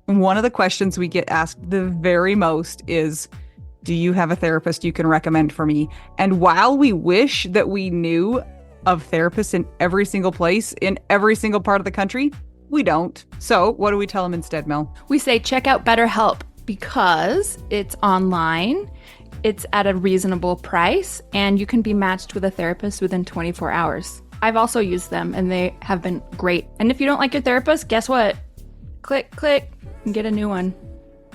One of the questions we get asked the very most is, do you have a therapist you can recommend for me? And while we wish that we knew of therapists in every single place, in every single part of the country, we don't. So what do we tell them instead, Mel? We say check out BetterHelp because it's online, it's at a reasonable price, and you can be matched with a therapist within 24 hours. I've also used them and they have been great. And if you don't like your therapist, guess what? Click, click, and get a new one.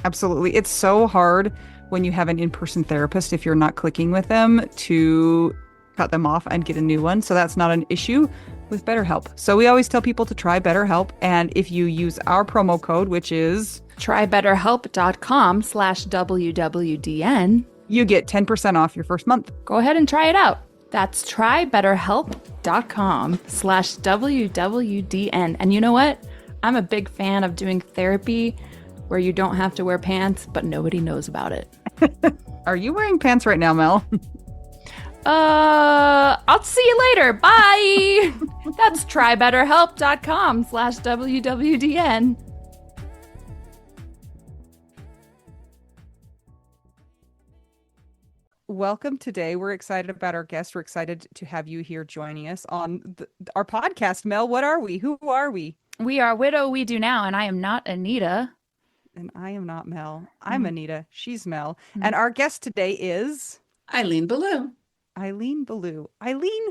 Absolutely. It's so hard when you have an in-person therapist, if you're not clicking with them, to cut them off and get a new one. So that's not an issue with BetterHelp. So we always tell people to try BetterHelp. And if you use our promo code, which is trybetterhelp.com/WWDN, you get 10% off your first month. Go ahead and try it out. That's trybetterhelp.com/WWDN. And you know what? I'm a big fan of doing therapy where you don't have to wear pants, but nobody knows about it. Are you wearing pants right now, Mel? I'll see you later. Bye. That's trybetterhelp.com/WWDN. Welcome today. We're excited about our guest. We're excited to have you here joining us on our podcast. Mel, what are we? Who are we? We are Widow We Do Now, and I am not Anita. And I am not Mel. I'm Anita. She's Mel. And our guest today is Eileen Bellew. Eileen Bellew. Eileen,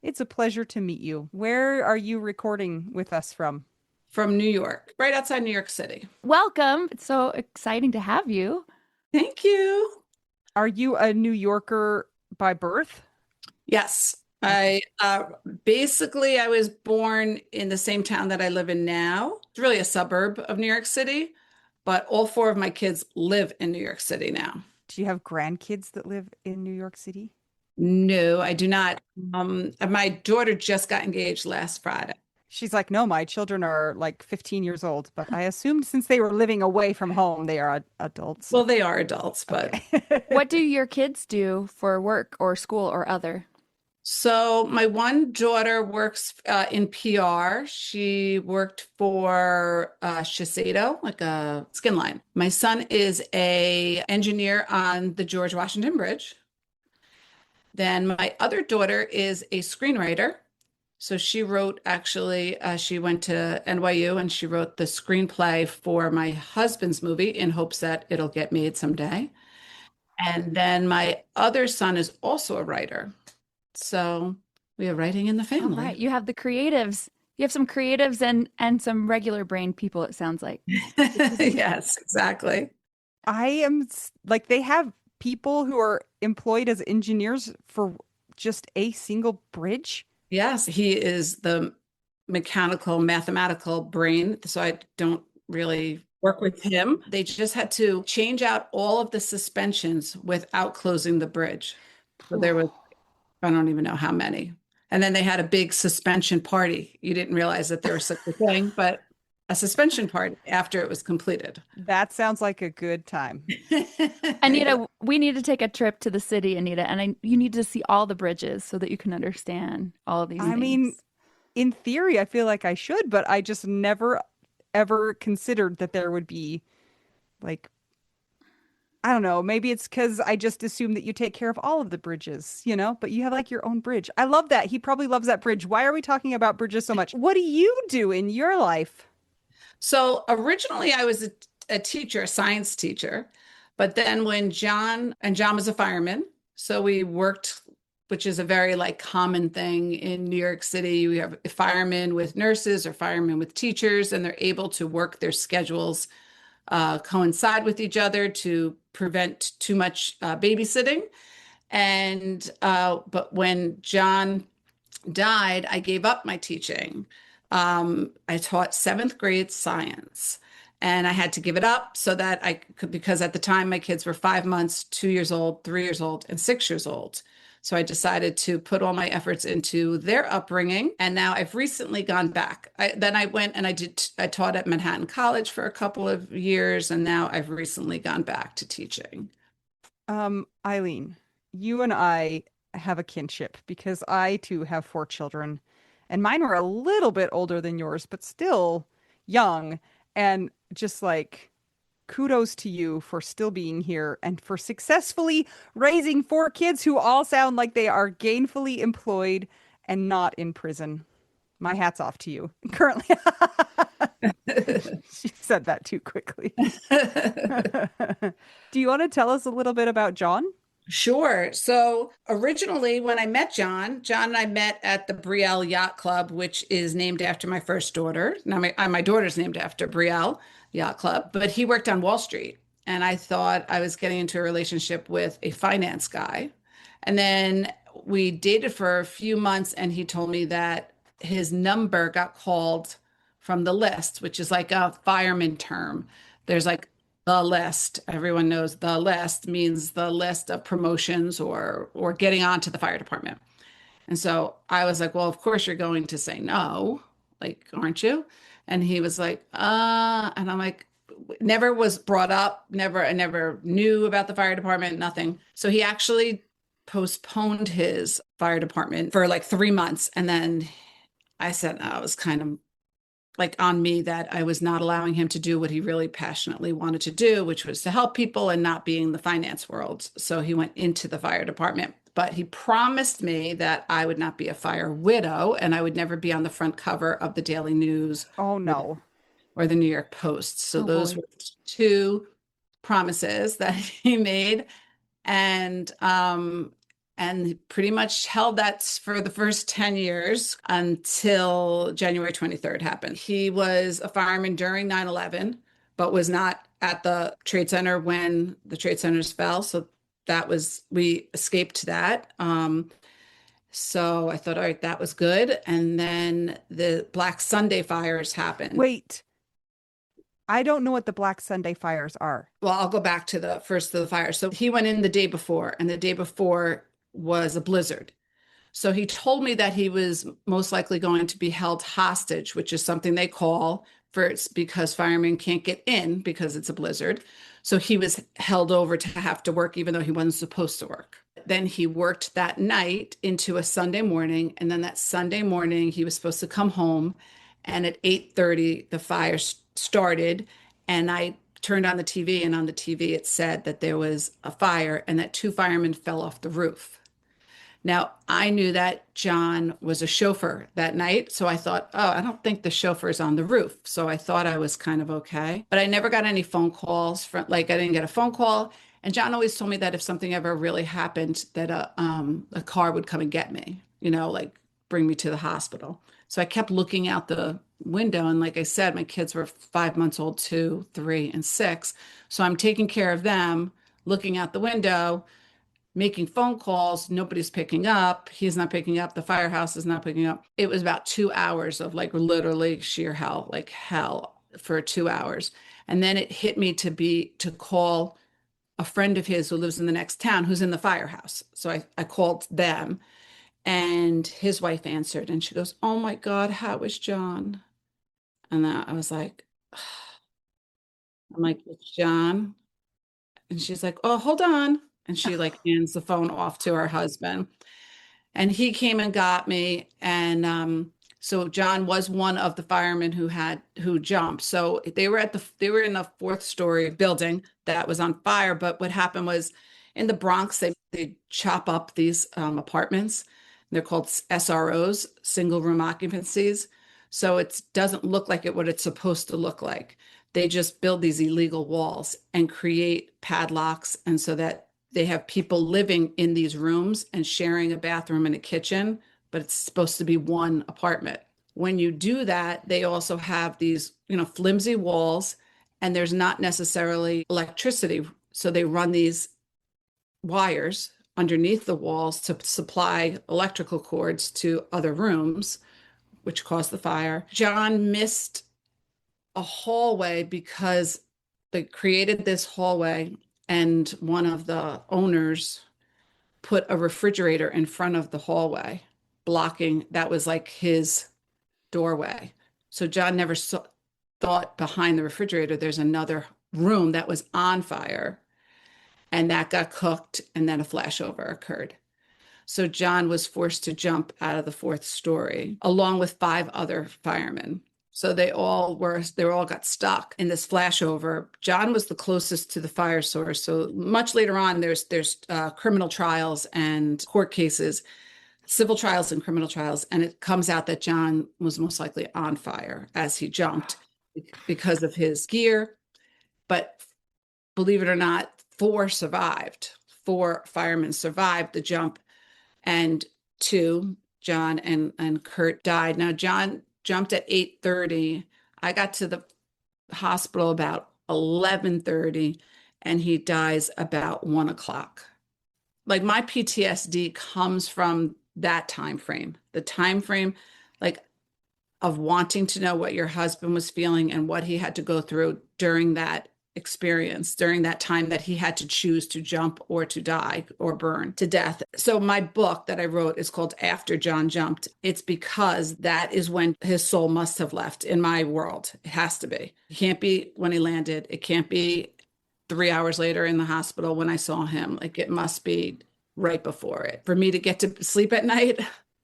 it's a pleasure to meet you. Where are you recording with us from? From New York, right outside New York City. Welcome. It's so exciting to have you. Thank you. Are you a New Yorker by birth? Yes. I was born in the same town that I live in now. It's really a suburb of New York City, but all four of my kids live in New York City now. Do you have grandkids that live in New York City? No, I do not. My daughter just got engaged last Friday. She's like, no, my children are like 15 years old, but I assumed since they were living away from home, they are adults. Well, they are adults, but okay. What do your kids do for work or school or other? So my one daughter works in PR. She worked for Shiseido, like a skin line. My son is a engineer on the George Washington Bridge. Then my other daughter is a screenwriter. So she wrote, she went to NYU and she wrote the screenplay for my husband's movie in hopes that it'll get made someday. And then my other son is also a writer. So we have writing in the family. All right. You have the creatives. You have some creatives and some regular brain people, it sounds like. Yes, exactly. I am like, they have people who are employed as engineers for just a single bridge. Yes, he is the mechanical, mathematical brain. So I don't really work with him. They just had to change out all of the suspensions without closing the bridge. So there was, I don't even know how many. And then they had a big suspension party. You didn't realize that there was such a thing, but a suspension party after it was completed. That sounds like a good time. Anita, we need to take a trip to the city, Anita, and you need to see all the bridges so that you can understand all of these things. I mean, in theory, I feel like I should, but I just never, ever considered that there would be like, I don't know, maybe it's because I just assume that you take care of all of the bridges, but you have like your own bridge. I love that. He probably loves that bridge. Why are we talking about bridges so much? What do you do in your life? So originally I was a teacher, a science teacher, but then when John was a fireman, so we worked, which is a very like common thing in New York City. We have firemen with nurses or firemen with teachers, and they're able to work their schedules coincide with each other to prevent too much babysitting. And but when John died, I gave up my teaching. I taught 7th grade science, and I had to give it up so that I could, because at the time my kids were 5 months, 2 years old, 3 years old, and 6 years old. So I decided to put all my efforts into their upbringing. And now I've recently gone back. I went and I taught at Manhattan College for a couple of years. And now I've recently gone back to teaching. Eileen, you and I have a kinship because I too have 4 children, and mine were a little bit older than yours, but still young. And just like kudos to you for still being here and for successfully raising four kids who all sound like they are gainfully employed and not in prison. My hat's off to you. Currently, she said that too quickly. Do you want to tell us a little bit about John? Sure. So originally, when I met John, John and I met at the Brielle Yacht Club, which is named after my first daughter. Now, my daughter's named after Brielle Yacht Club, but he worked on Wall Street. And I thought I was getting into a relationship with a finance guy. And then we dated for a few months, and he told me that his number got called from the list, which is like a fireman term. There's like the list. Everyone knows the list means the list of promotions or getting onto the fire department. And so I was like, well, of course you're going to say no, like, aren't you? And he was like, and I'm like, never was brought up, never, I never knew about the fire department, nothing. So he actually postponed his fire department for like 3 months. And then I said, I was kind of like on me that I was not allowing him to do what he really passionately wanted to do, which was to help people and not be in the finance world. So he went into the fire department, but he promised me that I would not be a fire widow and I would never be on the front cover of the Daily News Oh or no. the New York Post. So Oh those boy. were two promises that he made. And and pretty much held that for the first 10 years until January 23rd happened. He was a fireman during 9/11, but was not at the Trade Center when the Trade Centers fell. So that was, we escaped that. So I thought, all right, that was good. And then the Black Sunday fires happened. Wait, I don't know what the Black Sunday fires are. Well, I'll go back to the first of the fire. So he went in the day before, and the day before was a blizzard. So he told me that he was most likely going to be held hostage, which is something they call for it's because firemen can't get in because it's a blizzard. So he was held over to have to work even though he wasn't supposed to work. Then he worked that night into a Sunday morning, and then that Sunday morning he was supposed to come home, and at 8:30 the fire started, and I turned on the TV, and on the TV it said that there was a fire and that two firemen fell off the roof. Now, I knew that John was a chauffeur that night. So I thought, oh, I don't think the chauffeur's on the roof. So I thought I was kind of okay. But I never got any phone calls from, like, I didn't get a phone call. And John always told me that if something ever really happened, that a car would come and get me, like bring me to the hospital. So I kept looking out the window. And like I said, my kids were 5 months old, 2, 3, and 6. So I'm taking care of them, looking out the window, making phone calls. Nobody's picking up. He's not picking up. The firehouse is not picking up. It was about 2 hours of like literally sheer hell, like hell for 2 hours. And then it hit me to call a friend of his who lives in the next town who's in the firehouse. So I called them, and his wife answered, and she goes, "Oh my God, how is John?" And I was like, I'm like, "It's John." And she's like, "Oh, hold on." And she like hands the phone off to her husband. And he came and got me. And so John was one of the firemen who jumped. So they were in the fourth story building that was on fire. But what happened was in the Bronx, they chop up these apartments. They're called SROs, single room occupancies. So it doesn't look like what it's supposed to look like. They just build these illegal walls and create padlocks, and so that they have people living in these rooms and sharing a bathroom and a kitchen, but it's supposed to be one apartment. When you do that, they also have these, flimsy walls, and there's not necessarily electricity. So they run these wires underneath the walls to supply electrical cords to other rooms, which caused the fire. John missed a hallway because they created this hallway, and one of the owners put a refrigerator in front of the hallway, blocking that was like his doorway. So John never thought behind the refrigerator there's another room that was on fire, and that got cooked, and then a flashover occurred. So John was forced to jump out of the fourth story along with 5 other firemen. So they all got stuck in this flashover. John was the closest to the fire source. So much later on, there's criminal trials and court cases, civil trials and criminal trials, and it comes out that John was most likely on fire as he jumped because of his gear. But believe it or not, four survived. Four firemen survived the jump, and two, John and Kurt, died. Now, John jumped at 8:30. I got to the hospital about 11:30, and he dies about 1 o'clock. Like my PTSD comes from that time frame, the time frame, like of wanting to know what your husband was feeling and what he had to go through during that experience, during that time that he had to choose to jump or to die or burn to death. So my book that I wrote is called After John Jumped. It's because that is when his soul must have left in my world. It has to be. It can't be when he landed. It can't be 3 hours later in the hospital when I saw him. Like it must be right before it. For me to get to sleep at night,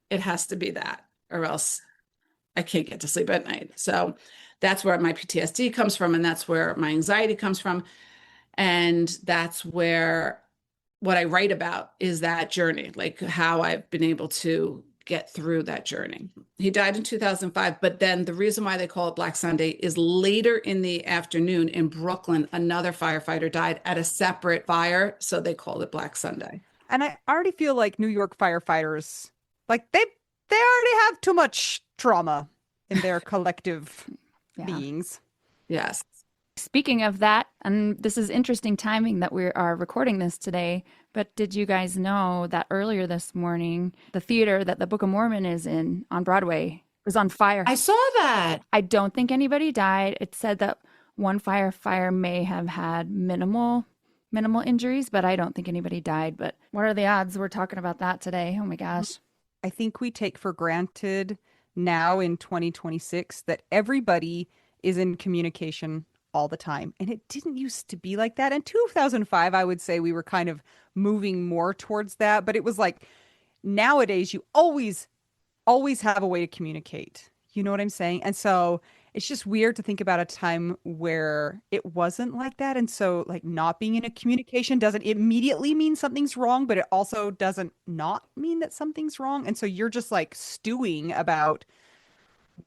it has to be that, or else I can't get to sleep at night. So that's where my PTSD comes from, and that's where my anxiety comes from. And that's where what I write about is that journey, like how I've been able to get through that journey. He died in 2005, but then the reason why they call it Black Sunday is later in the afternoon in Brooklyn, another firefighter died at a separate fire, so they called it Black Sunday. And I already feel like New York firefighters, like they already have too much trauma in their collective Yeah. beings. Yes. Speaking of that, and this is interesting timing that we are recording this today, but did you guys know that earlier this morning, the theater that the Book of Mormon is in on Broadway was on fire? I saw that. I don't think anybody died. It said that one firefighter may have had minimal injuries, but I don't think anybody died. But what are the odds we're talking about that today? Oh my gosh. I think we take for granted now in 2026 that everybody is in communication all the time. And it didn't used to be like that. In 2005, I would say we were kind of moving more towards that. But it was like nowadays, you always have a way to communicate. You know what I'm saying? And so it's just weird to think about a time where it wasn't like that. And so, like, not being in a communication doesn't immediately mean something's wrong, but it also doesn't not mean that something's wrong. And so you're just like stewing about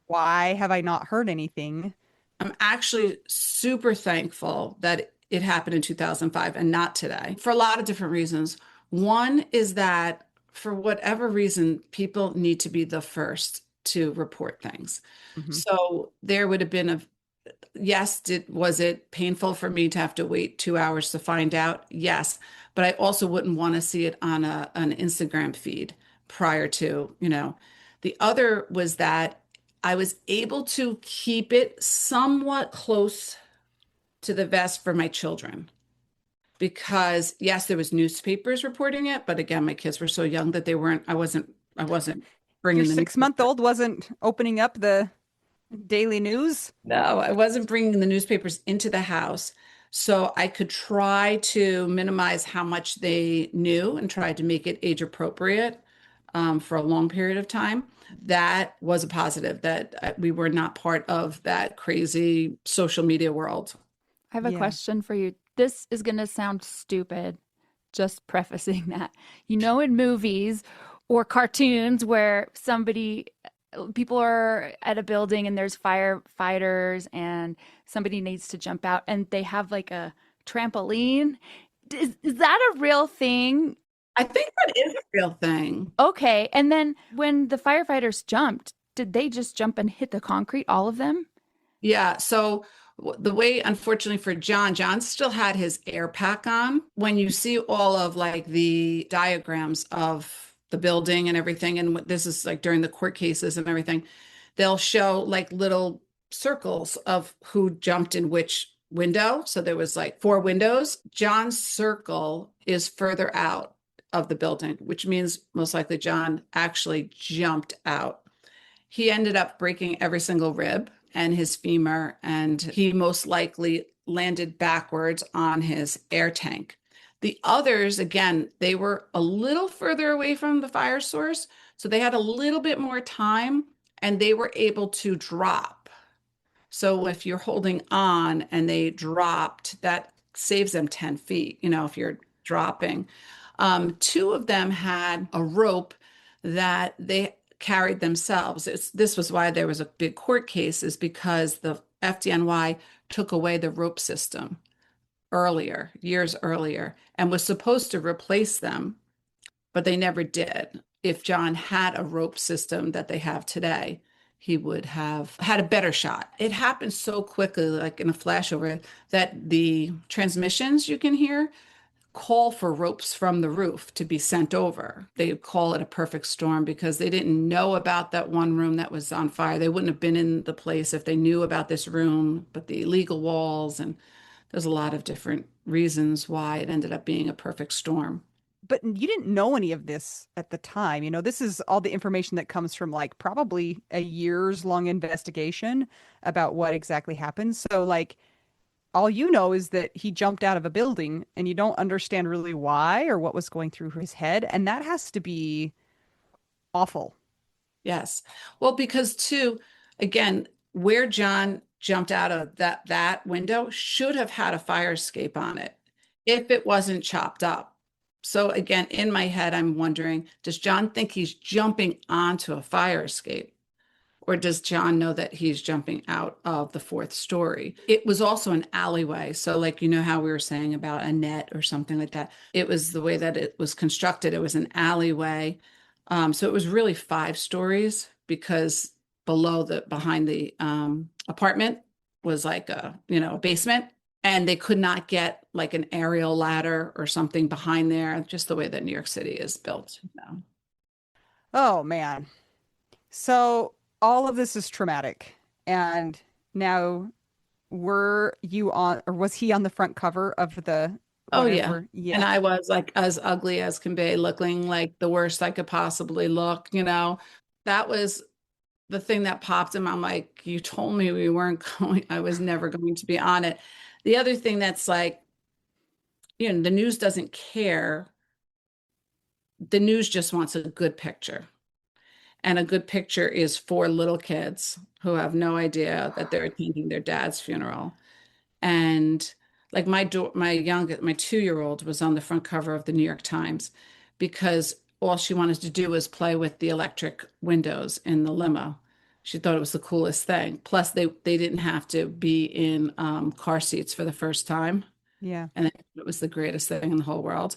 why have I not heard anything? I'm actually super thankful that it happened in 2005 and not today for a lot of different reasons. One is that for whatever reason, people need to be the first to report things. Mhm. So there would have been yes, was it painful for me to have to wait 2 hours to find out? Yes, but I also wouldn't want to see it on an Instagram feed prior to, The other was that I was able to keep it somewhat close to the vest for my children because yes, there was newspapers reporting it, but again, my kids were so young that I wasn't Your bringing the 6 month old wasn't opening up the daily news. No, I wasn't bringing the newspapers into the house. So I could try to minimize how much they knew and try to make it age appropriate for a long period of time. That was a positive that we were not part of that crazy social media world. I have a Yeah. question for you. This is going to sound stupid, just prefacing that. You know, in movies or cartoons where people are at a building and there's firefighters and somebody needs to jump out and they have like a trampoline. Is that a real thing? I think that is a real thing. Okay. And then when the firefighters jumped, did they just jump and hit the concrete, all of them? Yeah. So the way, unfortunately for John still had his air pack on. When you see all of like the diagrams of the building and everything, and this is like during the court cases and everything, they'll show like little circles of who jumped in which window. So there was like 4 windows. John's circle is further out of the building, which means most likely John actually jumped out. He ended up breaking every single rib and his femur, and he most likely landed backwards on his air tank. The others, again, they were a little further away from the fire source, so they had a little bit more time and they were able to drop. So if you're holding on and they dropped, that saves them 10 feet, if you're dropping. Two of them had a rope that they carried themselves. This was why there was a big court case, is because the FDNY took away the rope system earlier, years earlier, and was supposed to replace them, but they never did. If John had a rope system that they have today, he would have had a better shot. It happened so quickly, like in a flashover, that the transmissions you can hear call for ropes from the roof to be sent over. They call it a perfect storm because they didn't know about that one room that was on fire. They wouldn't have been in the place if they knew about this room, but the illegal walls, and there's a lot of different reasons why it ended up being a perfect storm. But you didn't know any of this at the time. This is all the information that comes from like probably a years long investigation about what exactly happened. So like all you know is that he jumped out of a building and you don't understand really why or what was going through his head. And that has to be awful. Yes. Well, because too, again, where John jumped out of that window should have had a fire escape on it if it wasn't chopped up. So again, in my head, I'm wondering, does John think he's jumping onto a fire escape? Or does John know that he's jumping out of the fourth story? It was also an alleyway. So, like, how we were saying about a net or something like that. It was the way that it was constructed. It was an alleyway. So it was really 5 stories because behind the apartment was like a basement. And they could not get like an aerial ladder or something behind there, just the way that New York City is built. Oh man. So all of this is traumatic. And now were you on, or was he on the front cover of the Oh yeah. whatever? And Yeah. I was like as ugly as can be, looking like the worst I could possibly look. That was the thing that popped in my. I'm like, you told me we weren't going, I was never going to be on it. The other thing that's like, the news doesn't care. The news just wants a good picture. And a good picture is for little kids who have no idea that they're attending their dad's funeral. And like my 2-year-old was on the front cover of the New York Times because all she wanted to do was play with the electric windows in the limo. She thought it was the coolest thing. Plus, they didn't have to be in car seats for the first time, Yeah. and it was the greatest thing in the whole world.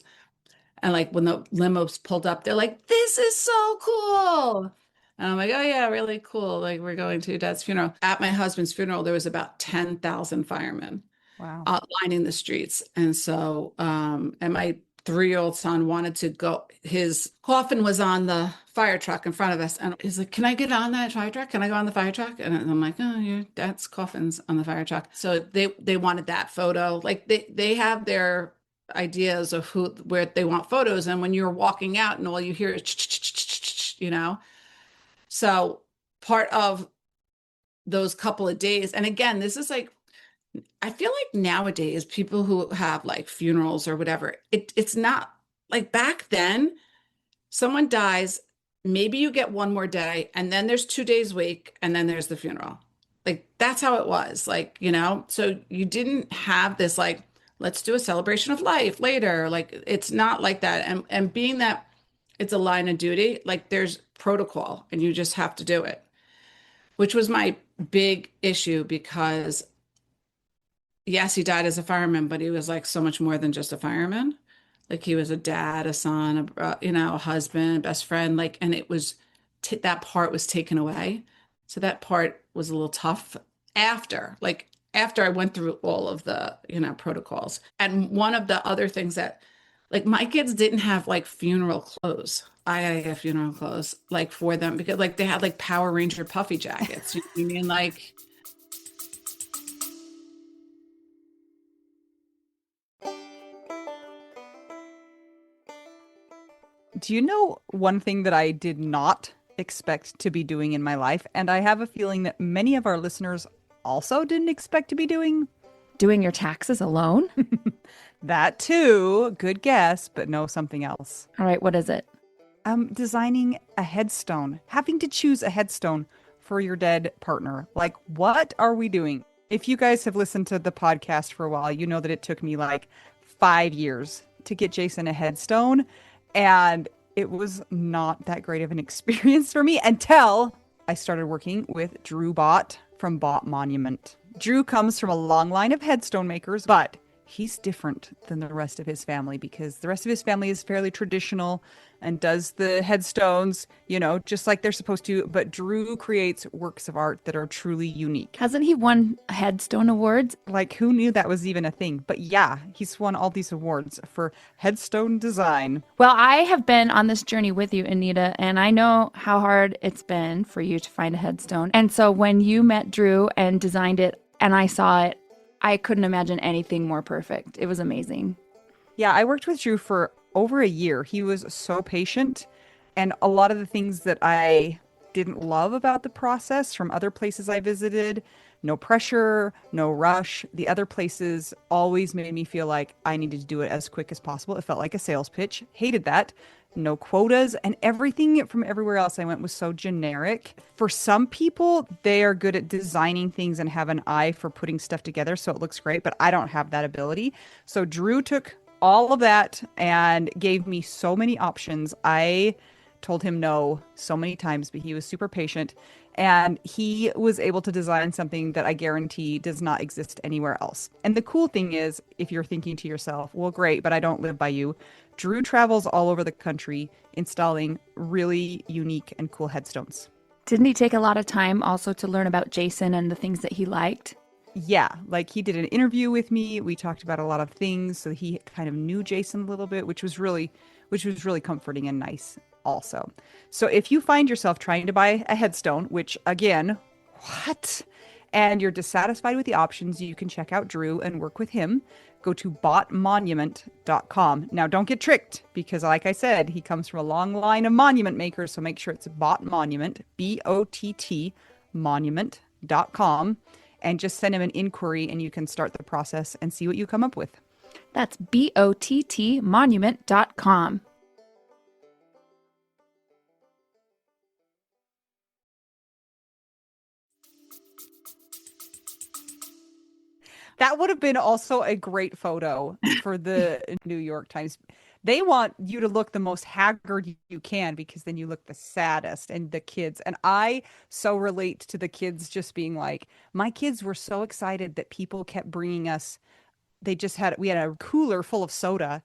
And like when the limos pulled up, they're like, "This is so cool." And I'm like, "Oh yeah, really cool." Like we're going to dad's funeral. At my husband's funeral, there was about 10,000 firemen Wow. lining the streets. And so, and my 3-year-old son wanted to go. His coffin was on the fire truck in front of us. And he's like, "Can I get on that fire truck? Can I go on the fire truck?" And I'm like, "Oh, your dad's coffin's on the fire truck." So they wanted that photo. Like they have their ideas of where they want photos. And when you're walking out and all you hear is, so part of those couple of days, and again, this is like, I feel like nowadays people who have like funerals or whatever, it's not like back then, someone dies, maybe you get one more day, and then there's 2 days wake, and then there's the funeral. Like that's how it was. Like, so you didn't have this like, let's do a celebration of life later. Like it's not like that. And being that it's a line of duty, like there's protocol and you just have to do it, which was my big issue because yes, he died as a fireman, but he was like so much more than just a fireman. Like he was a dad, a son, a husband, best friend. Like, and it was that part was taken away. So that part was a little tough after I went through all of the, protocols. And one of the other things that, like, my kids didn't have like funeral clothes. I had to get funeral clothes like for them because like they had like Power Ranger puffy jackets. You know what I mean? Like, Do you know one thing that I did not expect to be doing in my life? And I have a feeling that many of our listeners also didn't expect to be doing Doing your taxes alone? that too. Good guess, but no, something else. All right, what is it? Designing a headstone, having to choose a headstone for your dead partner. Like, what are we doing? If you guys have listened to the podcast for a while, you know that it took me like 5 years to get Jason a headstone. And it was not that great of an experience for me until I started working with Drew Bott from Bott Monument. Drew comes from a long line of headstone makers, but he's different than the rest of his family because the rest of his family is fairly traditional and does the headstones, just like they're supposed to. But Drew creates works of art that are truly unique. Hasn't he won headstone awards? Like, who knew that was even a thing? But yeah, he's won all these awards for headstone design. Well, I have been on this journey with you, Anita, and I know how hard it's been for you to find a headstone. And so when you met Drew and designed it and I saw it, I couldn't imagine anything more perfect. It was amazing. Yeah, I worked with Drew for over a year. He was so patient. And a lot of the things that I didn't love about the process from other places I visited, no pressure, no rush. The other places always made me feel like I needed to do it as quick as possible. It felt like a sales pitch. Hated that. No quotas, and everything from everywhere else I went was so generic. For some people, they are good at designing things and have an eye for putting stuff together so it looks great, but I don't have that ability. So Drew took all of that and gave me so many options. I told him no so many times, but he was super patient. And he was able to design something that I guarantee does not exist anywhere else. And the cool thing is, if you're thinking to yourself, well, great, but I don't live by you, Drew travels all over the country installing really unique and cool headstones. Didn't he take a lot of time also to learn about Jason and the things that he liked? Yeah, like he did an interview with me. We talked about a lot of things, so he kind of knew Jason a little bit, which was really comforting and nice also. So if you find yourself trying to buy a headstone, which again, what? And you're dissatisfied with the options, you can check out Drew and work with him. Go to bottmonument.com. Now don't get tricked because like I said, he comes from a long line of monument makers, so make sure it's Bott Monument, BOTT monument.com, and just send him an inquiry and you can start the process and see what you come up with. That's BOTT monument.com. That would have been also a great photo for the New York Times. They want you to look the most haggard you can because then you look the saddest, and the kids. And I so relate to the kids just being like, my kids were so excited that people kept bringing us. We had a cooler full of soda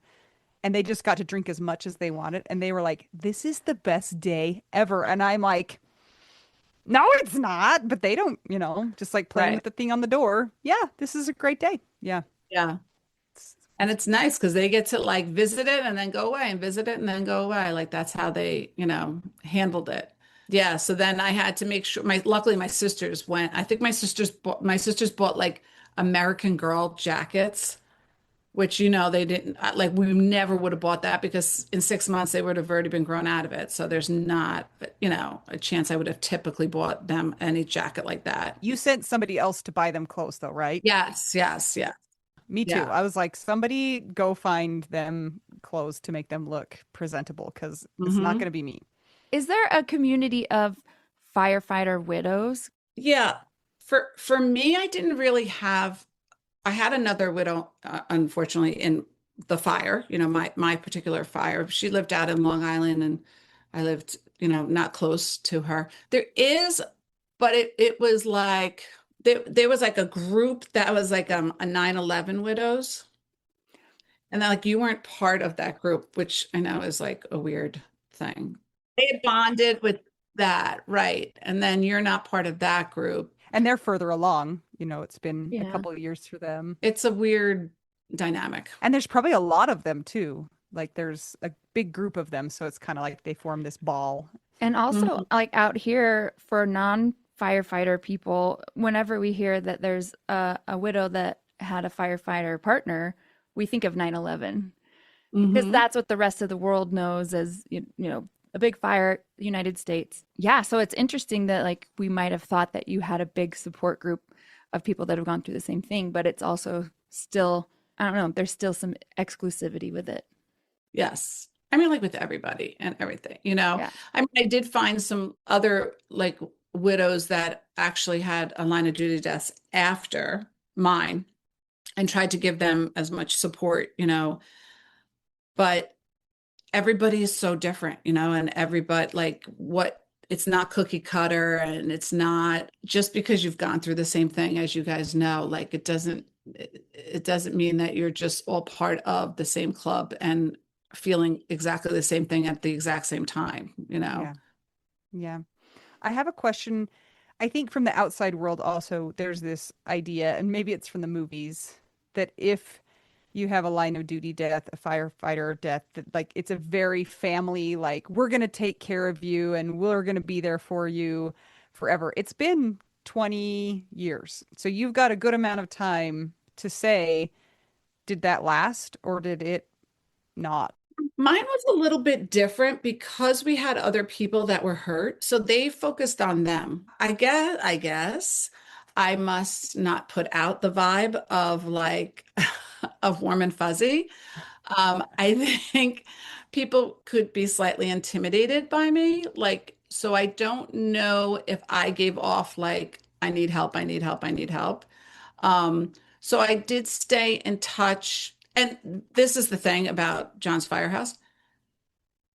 and they just got to drink as much as they wanted. And they were like, this is the best day ever. And I'm like, no, it's not. But they don't, just like playing Right. with the thing on the door. Yeah, this is a great day. Yeah. Yeah. And it's nice because they get to like visit it and then go away and visit it and then go away. Like that's how they, handled it. Yeah. So then I had to make sure luckily my sisters went. I think my sisters bought like American Girl jackets, which, they didn't like, we never would have bought that because in 6 months they would have already been grown out of it. So there's not, a chance I would have typically bought them any jacket like that. You sent somebody else to buy them clothes though, right? Yes, yes, yes. Me too. Yeah. I was like, somebody go find them clothes to make them look presentable because it's not hmm going to be me. Is there a community of firefighter widows? Yeah. For me, I didn't really have. I had another widow, unfortunately, in the fire. My particular fire. She lived out in Long Island, and I lived, not close to her. There is, but it was like there was like a group that was like a 9/11 widows, and then like you weren't part of that group, which I know is like a weird thing. They had bonded with that, right? And then you're not part of that group. And they're further along. It's been a Yeah. couple of years for them. It's a weird dynamic. And there's probably a lot of them too. Like there's a big group of them. So it's kind of like they form this ball. And also, Mhm. like out here for non-firefighter people, whenever we hear that there's a widow that had a firefighter partner, we think of 9/11 because Mhm. that's what the rest of the world knows as, a big fire, United States. Yeah, so it's interesting that like we might have thought that you had a big support group of people that have gone through the same thing, but it's also still, I don't know, there's still some exclusivity with it. Yes. I mean, like with everybody and everything. Yeah. I mean, I did find some other like widows that actually had a line of duty deaths after mine and tried to give them as much support, but everybody is so different, and everybody like what it's not cookie cutter, and it's not just because you've gone through the same thing, as you guys know, like it doesn't mean that you're just all part of the same club and feeling exactly the same thing at the exact same time. Yeah. Yeah. I have a question. I think from the outside world also there's this idea, and maybe it's from the movies, that if you have a line of duty death, a firefighter death, that like it's a very family, like we're gonna take care of you and we're gonna be there for you forever. It's been 20 years. So you've got a good amount of time to say, did that last or did it not? Mine was a little bit different because we had other people that were hurt, so they focused on them. I guess I must not put out the vibe of like of warm and fuzzy. I think people could be slightly intimidated by me, like, so I don't know if I gave off like I need help, I need help, I need help. So I did stay in touch. And this is the thing about John's Firehouse.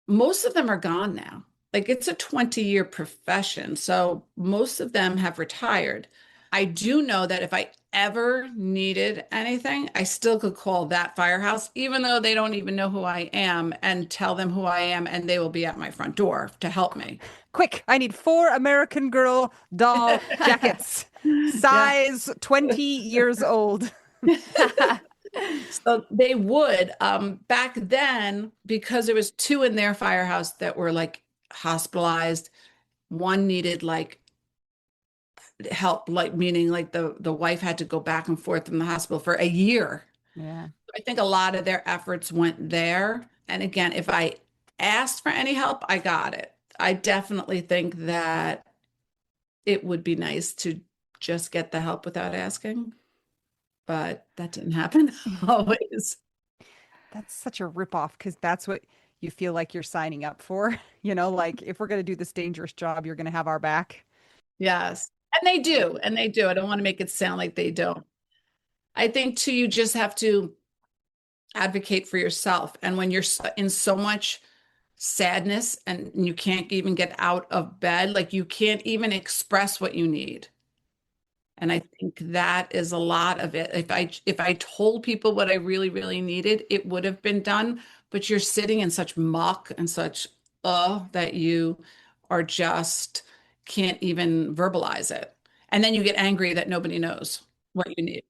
Most of them are gone now. Like it's a 20-year profession. So most of them have retired. I do know that if I ever needed anything, I still could call that firehouse, even though they don't even know who I am, and tell them who I am, and they will be at my front door to help me. Quick, I need 4 American Girl doll jackets, Yeah. size 20 years old. So they would. Back then, because there was two in their firehouse that were like hospitalized, one needed like help, like meaning like the wife had to go back and forth in the hospital for a year. Yeah. I think a lot of their efforts went there. And again, if I asked for any help, I got it. I definitely think that it would be nice to just get the help without asking, but that didn't happen always. That's such a ripoff because that's what you feel like you're signing up for. Like if we're going to do this dangerous job, you're going to have our back. Yes. And they do. And they do. I don't want to make it sound like they don't. I think too, you just have to advocate for yourself. And when you're in so much sadness and you can't even get out of bed, like you can't even express what you need. And I think that is a lot of it. If I told people what I really, really needed, it would have been done. But you're sitting in such muck and such that you are just can't even verbalize it. And then you get angry that nobody knows what you need.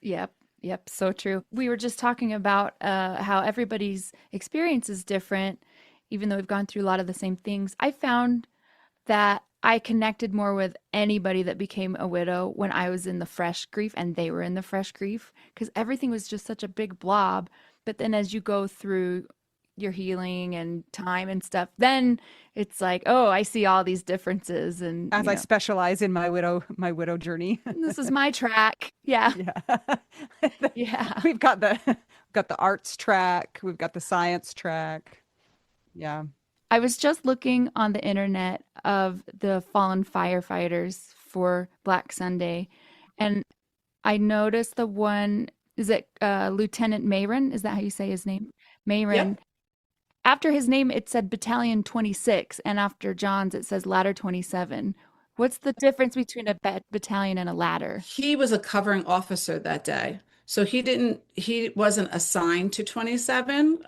Yep, yep, so true. We were just talking about how everybody's experience is different, even though we've gone through a lot of the same things. I found that I connected more with anybody that became a widow when I was in the fresh grief and they were in the fresh grief because everything was just such a big blob. But then as you go through your healing and time and stuff, then it's like, oh, I see all these differences and As I specialize in my widow journey. this is my track. Yeah. Yeah. Yeah. We've got the arts track, we've got the science track. Yeah. I was just looking on the internet of the fallen firefighters for Black Sunday, and I noticed the one, is it Lieutenant Mayron? Is that how you say his name? Mayron. Yep. After his name, it said Battalion 26, and after John's, it says Ladder 27. What's the difference between a battalion and a ladder? He was a covering officer that day. So he wasn't assigned to 27,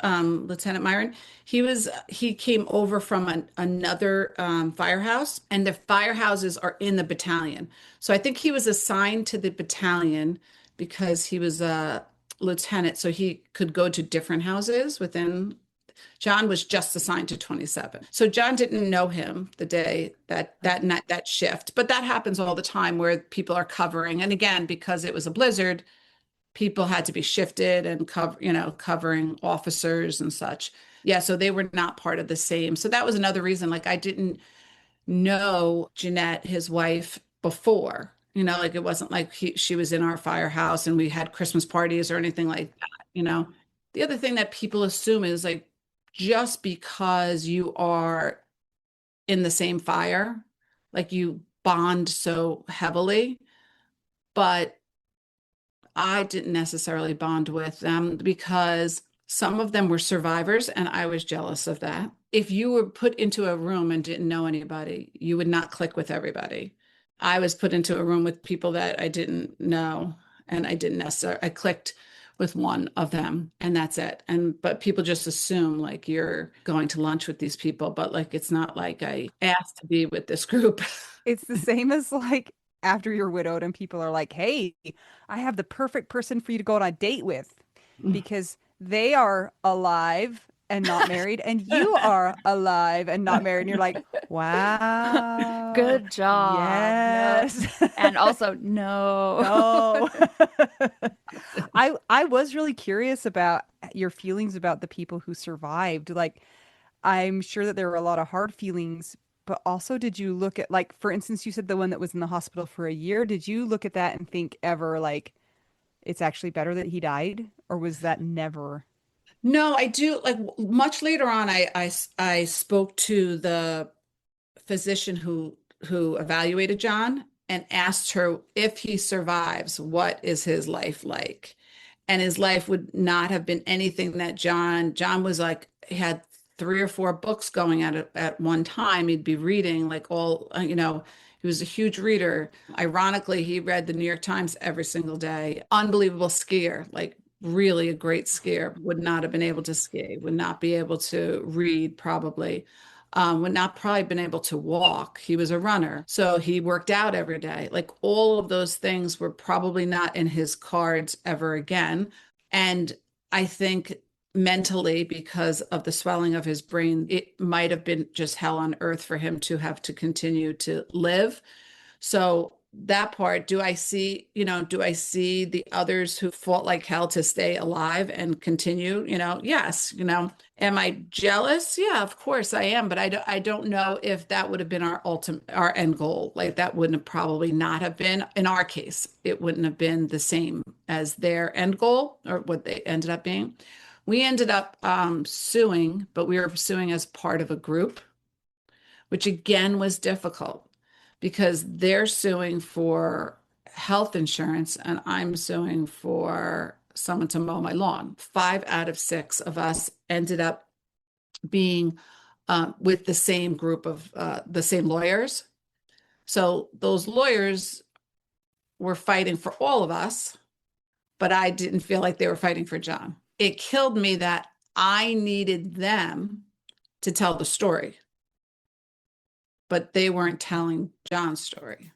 Lieutenant Myron. He came over from another firehouse, and the firehouses are in the battalion. So I think he was assigned to the battalion because he was a lieutenant, so he could go to different houses within. John was just assigned to 27. So John didn't know him the day that night, that shift. But that happens all the time where people are covering. And again, because it was a blizzard, people had to be shifted and covering officers and such. Yeah, so they were not part of the same. So that was another reason. Like I didn't know Jeanette, his wife, before. Like it wasn't like she was in our firehouse and we had Christmas parties or anything like that. The other thing that people assume is like just because you are in the same fire like you bond so heavily, but I didn't necessarily bond with them because some of them were survivors, and I was jealous of that. If you were put into a room and didn't know anybody, you would not click with everybody. I was put into a room with people that I didn't know, and I didn't necessarily, I clicked with one of them, and that's it. And but people just assume like you're going to lunch with these people, but like it's not like I asked to be with this group. It's the same as like after you're widowed and people are like, "Hey, I have the perfect person for you to go on a date with because they are alive and not married and you are alive and not married." And you're like, "Wow. Good job. No. Yes." And also, no. No. I was really curious about your feelings about the people who survived. Like, I'm sure that there were a lot of hard feelings, but also did you look at, like, for instance, you said the one that was in the hospital for a year. Did you look at that and think ever like it's actually better that he died, or was that never? No, I do like much later on, I spoke to the physician who evaluated John and asked her if he survives, what is his life like? And his life would not have been anything that John was like, he had 3 or 4 books going at one time. He'd be reading like all, he was a huge reader. Ironically, he read the New York Times every single day. Unbelievable skier, like really a great skier. Would not have been able to ski, would not be able to read probably. Would not probably been able to walk. He was a runner. So he worked out every day. Like all of those things were probably not in his cards ever again. And I think mentally, because of the swelling of his brain, it might have been just hell on earth for him to have to continue to live. So that part, do I see the others who fought like hell to stay alive and continue? Yes, am I jealous? Yeah, of course I am, but I don't know if that would have been our end goal. Like that wouldn't have probably not have been, in our case, it wouldn't have been the same as their end goal or what they ended up being. We ended up suing, but we were suing as part of a group, which again was difficult because they're suing for health insurance and I'm suing for someone to mow my lawn. 5 out of 6 of us ended up being with the same group of the same lawyers. So those lawyers were fighting for all of us, but I didn't feel like they were fighting for John. It killed me that I needed them to tell the story, but they weren't telling John's story.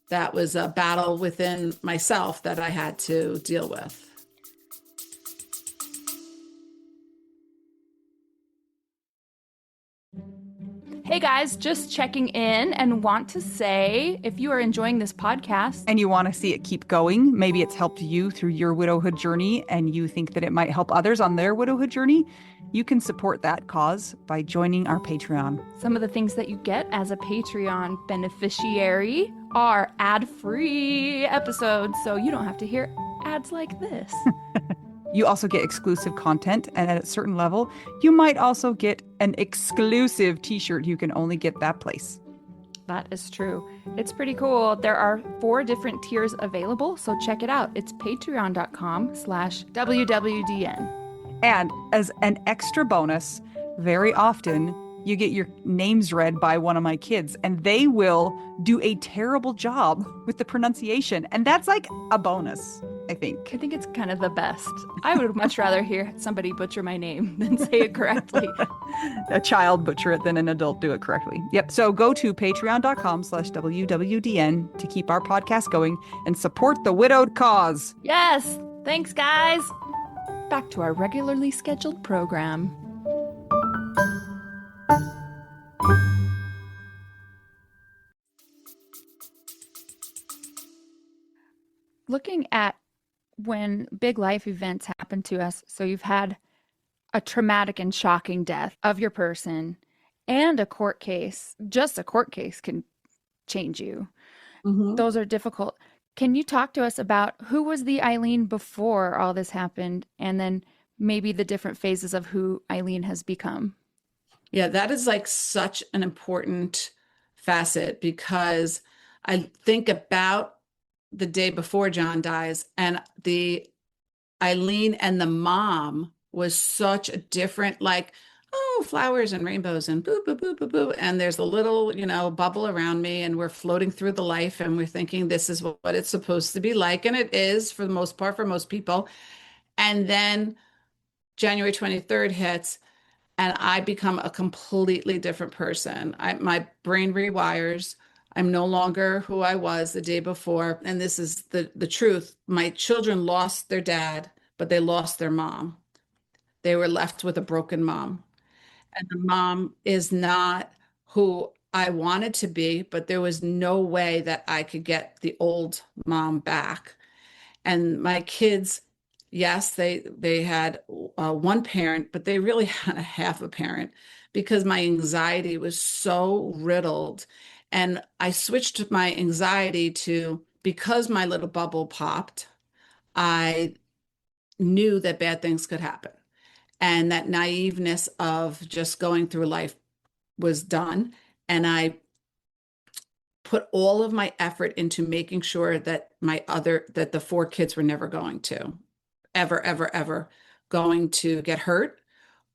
That was a battle within myself that I had to deal with. Hey guys, just checking in and want to say if you are enjoying this podcast And you want to see it keep going, maybe it's helped you through your widowhood journey and you think that it might help others on their widowhood journey, you can support that cause by joining our Patreon. some of the things that you get as a Patreon beneficiary are ad-free episodes, so you don't have to hear ads like this. You also get exclusive content, and at a certain level, you might also get an exclusive t-shirt. You can only get that place. That is true. It's pretty cool. There are 4 different tiers available, so check it out. It's patreon.com/WWDN. And as an extra bonus, very often you get your names read by one of my kids, and they will do a terrible job with the pronunciation. And that's like a bonus, I think. I think it's kind of the best. I would much rather hear somebody butcher my name than say it correctly. A child butcher it than an adult do it correctly. Yep. So go to patreon.com/WWDN to keep our podcast going and support the widowed cause. Yes! Thanks, guys! Back to our regularly scheduled program. Looking at when big life events happen to us, so you've had a traumatic and shocking death of your person and a court case, just a court case can change you. Mm-hmm. Those are difficult. Can you talk to us about who was the Eileen before all this happened, and then maybe the different phases of who Eileen has become? Yeah, that is like such an important facet because I think about the day before John dies, and the Eileen and the mom was such a different, like, oh, flowers and rainbows and boo, boo, boo, boo, boo. And there's a little, bubble around me, and we're floating through the life, and we're thinking this is what it's supposed to be like. And it is for the most part for most people. And then January 23rd hits, and I become a completely different person. My brain rewires. I'm no longer who I was the day before. And this is the truth. My children lost their dad, but they lost their mom. They were left with a broken mom. And the mom is not who I wanted to be, but there was no way that I could get the old mom back. And my kids, yes, they had one parent, but they really had a half a parent because my anxiety was so riddled. And I switched my anxiety to because my little bubble popped, I knew that bad things could happen. And that naiveness of just going through life was done. And I put all of my effort into making sure that that the four kids were never going to ever going to get hurt,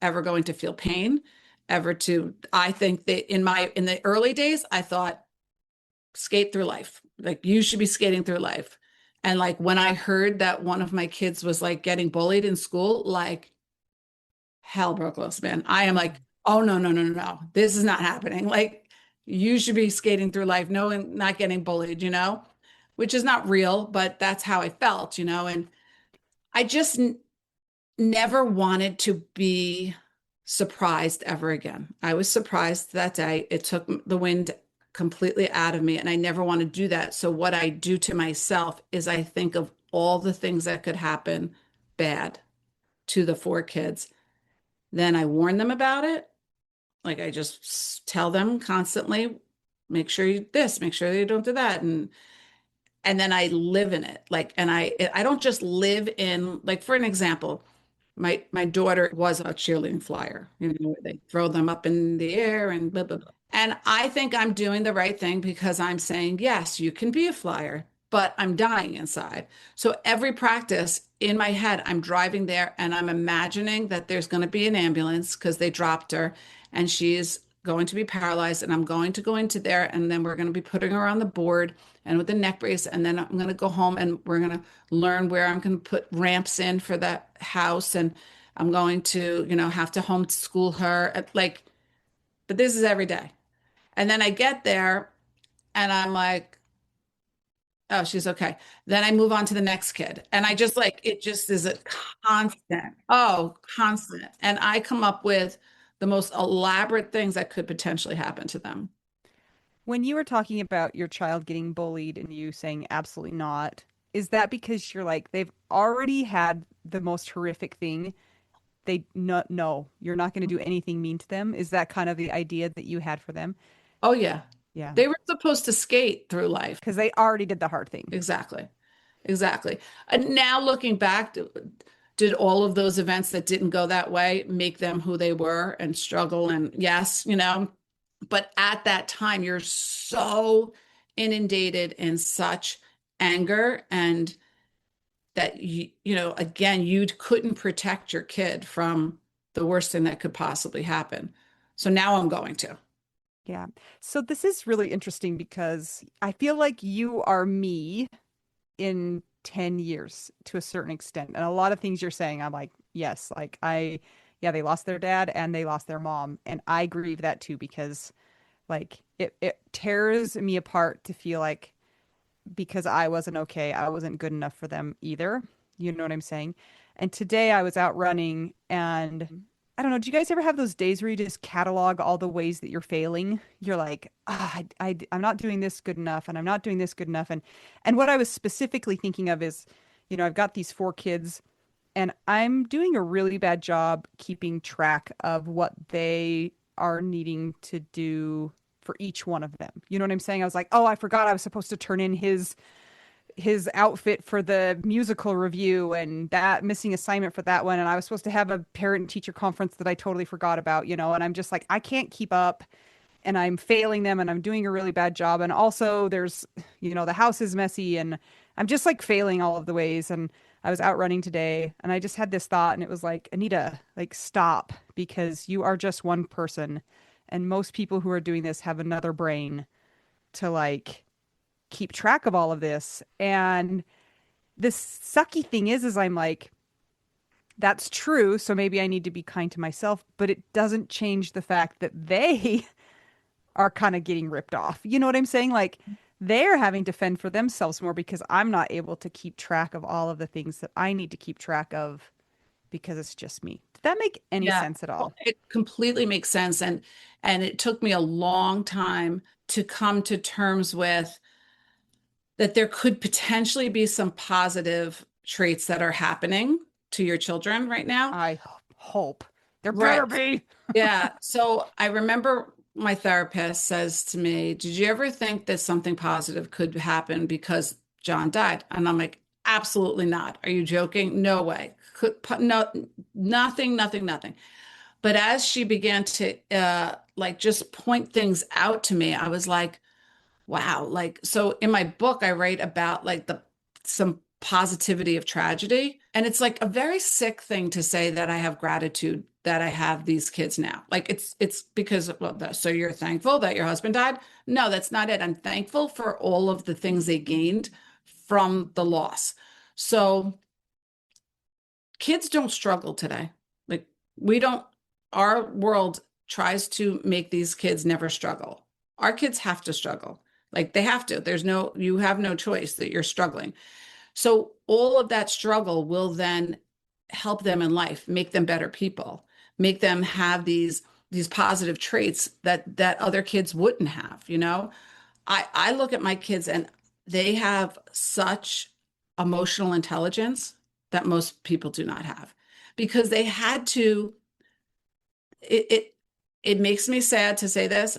ever going to feel pain, ever to I think that in the early days I thought skate through life. Like you should be skating through life. And like when I heard that one of my kids was like getting bullied in school, like hell broke loose, man. I am like, oh no, no, no, no, no. This is not happening. Like you should be skating through life, knowing not getting bullied, which is not real, but that's how I felt, and I just never wanted to be surprised ever again. I was surprised that day. It took the wind completely out of me, and I never want to do that. So what I do to myself is I think of all the things that could happen bad to the four kids. Then I warn them about it. Like I just tell them constantly, make sure you this, make sure you don't do that. And then I live in it. Like, and I don't just live in, like, for an example, my daughter was a cheerleading flyer, they throw them up in the air and blah, blah, blah. And I think I'm doing the right thing because I'm saying, yes, you can be a flyer, but I'm dying inside. So every practice in my head, I'm driving there and I'm imagining that there's going to be an ambulance because they dropped her and she's going to be paralyzed. And I'm going to go into there and then we're going to be putting her on the board and with the neck brace. And then I'm going to go home and we're going to learn where I'm going to put ramps in for that house. And I'm going to, have to homeschool her. Like, but this is every day. And then I get there and I'm like, oh, she's okay. Then I move on to the next kid. And I just like, it just is a constant. And I come up with the most elaborate things that could potentially happen to them. When you were talking about your child getting bullied and you saying absolutely not, is that because you're like, they've already had the most horrific thing? They no, you're not going to do anything mean to them. Is that kind of the idea that you had for them? Oh, yeah. Yeah. They were supposed to skate through life. Because they already did the hard thing. Exactly. Exactly. And now looking back, did all of those events that didn't go that way make them who they were and struggle? And yes, but at that time, you're so inundated in such anger and that again, you couldn't protect your kid from the worst thing that could possibly happen. So now I'm going to. Yeah. So this is really interesting because I feel like you are me in 10 years to a certain extent. And a lot of things you're saying, I'm like, yes, like yeah, they lost their dad and they lost their mom. And I grieve that too, because like it tears me apart to feel like because I wasn't okay, I wasn't good enough for them either. You know what I'm saying? And today I was out running and I don't know, do you guys ever have those days where you just catalog all the ways that you're failing? You're like, I'm not doing this good enough and I'm not doing this good enough. And what I was specifically thinking of is, I've got these four kids and I'm doing a really bad job keeping track of what they are needing to do for each one of them. You know what I'm saying? I was like, oh, I forgot I was supposed to turn in his outfit for the musical review and that missing assignment for that one. And I was supposed to have a parent teacher conference that I totally forgot about, and I'm just like, I can't keep up. and I'm failing them and I'm doing a really bad job. And also there's, the house is messy and I'm just like failing all of the ways. And I was out running today and I just had this thought and it was like, Anita, like stop because you are just one person. And most people who are doing this have another brain to like keep track of all of this. And this sucky thing is I'm like, that's true. So maybe I need to be kind to myself, but it doesn't change the fact that they are kind of getting ripped off. You know what I'm saying? Like they're having to fend for themselves more because I'm not able to keep track of all of the things that I need to keep track of because it's just me. Did that make any Yeah, sense at well, all? it completely makes sense. And it took me a long time to come to terms with that there could potentially be some positive traits that are happening to your children right now. I hope there better Right. be. Yeah. So I remember my therapist says to me, "Did you ever think that something positive could happen because John died?" And I'm like, "Absolutely not. Are you joking? No way. No, nothing, nothing, nothing." But as she began to like just point things out to me, I was like, wow. Like, so in my book, I write about like some positivity of tragedy. And it's like a very sick thing to say that I have gratitude that I have these kids now. Like it's because, well, so you're thankful that your husband died? No, that's not it. I'm thankful for all of the things they gained from the loss. So kids don't struggle today. Like we don't, our world tries to make these kids never struggle. Our kids have to struggle. Like they have to. You have no choice that you're struggling. So all of that struggle will then help them in life, make them better people, make them have these positive traits that other kids wouldn't have, you know? I look at my kids and they have such emotional intelligence that most people do not have because they had to it it, it makes me sad to say this,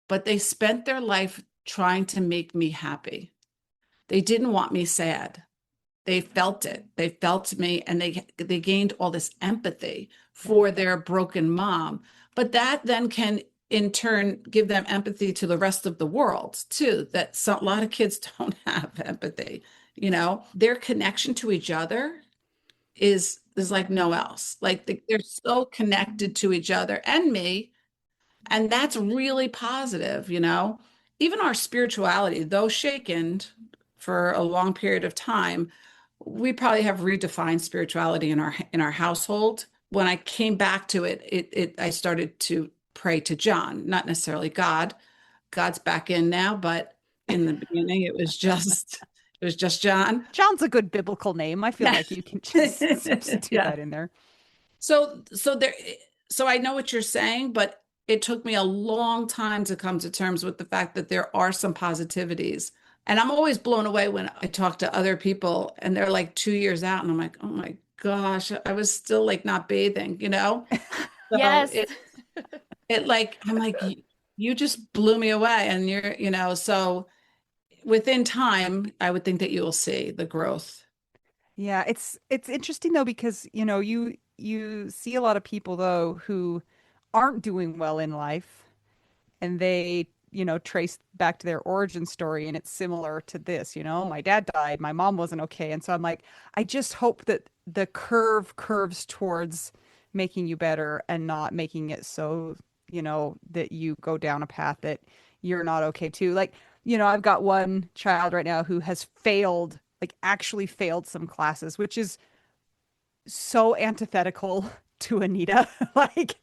but they spent their life trying to make me happy. They didn't want me sad. They felt it. They felt me and they gained all this empathy for their broken mom. But that then can in turn give them empathy to the rest of the world too, that a lot of kids don't have empathy. Their connection to each other is like no else. Like they're so connected to each other and me, and that's really positive. Even our spirituality, though shaken for a long period of time, we probably have redefined spirituality in our household. When I came back to it I started to pray to John, not necessarily God. God's back in now, but in the beginning it was just John. John's a good biblical name. I feel Yeah. like you can just substitute Yeah. that in there. So I know what you're saying, but it took me a long time to come to terms with the fact that there are some positivities. And I'm always blown away when I talk to other people and they're like 2 years out and I'm like, oh my gosh, I was still like not bathing. So Yes. it like, I'm like, you just blew me away. And so within time, I would think that you will see the growth. Yeah, it's interesting though because you see a lot of people though who aren't doing well in life and they trace back to their origin story and it's similar to this, my dad died, my mom wasn't okay, and so I'm like, I just hope that the curve curves towards making you better and not making it so that you go down a path that you're not okay too. Like, I've got one child right now who has failed, like actually failed some classes, which is so antithetical to Anita, like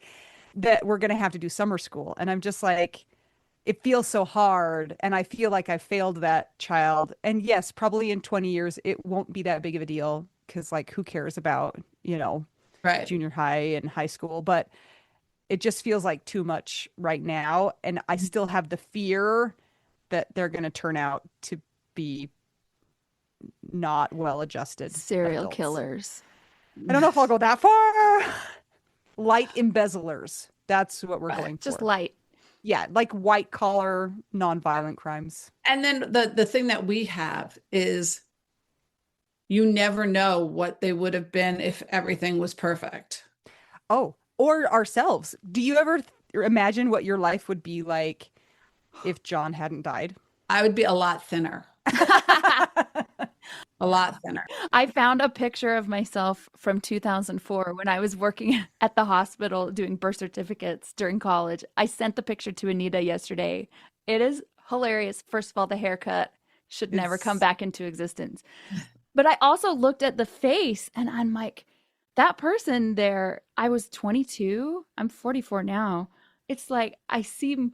that we're going to have to do summer school. And I'm just like, it feels so hard. And I feel like I failed that child. And yes, probably in 20 years, it won't be that big of a deal because, like, who cares about, Right. junior high and high school? But it just feels like too much right now. And I still have the fear that they're going to turn out to be not well adjusted Serial adults. killers. I don't know if I'll go that far. Light embezzlers. That's what we're Right. going Just for. light. Yeah, like white collar, nonviolent crimes. And then the thing that we have is you never know what they would have been if everything was perfect. Oh, or ourselves. Do you ever imagine what your life would be like if John hadn't died. I would be a lot thinner, a lot thinner. I found a picture of myself from 2004 when I was working at the hospital doing birth certificates during college. I sent the picture to Anita yesterday. It is hilarious. First of all, the haircut should never come It's back into existence. But I also looked at the face and I'm like, that person there, I was 22. I'm 44 now. It's like I seem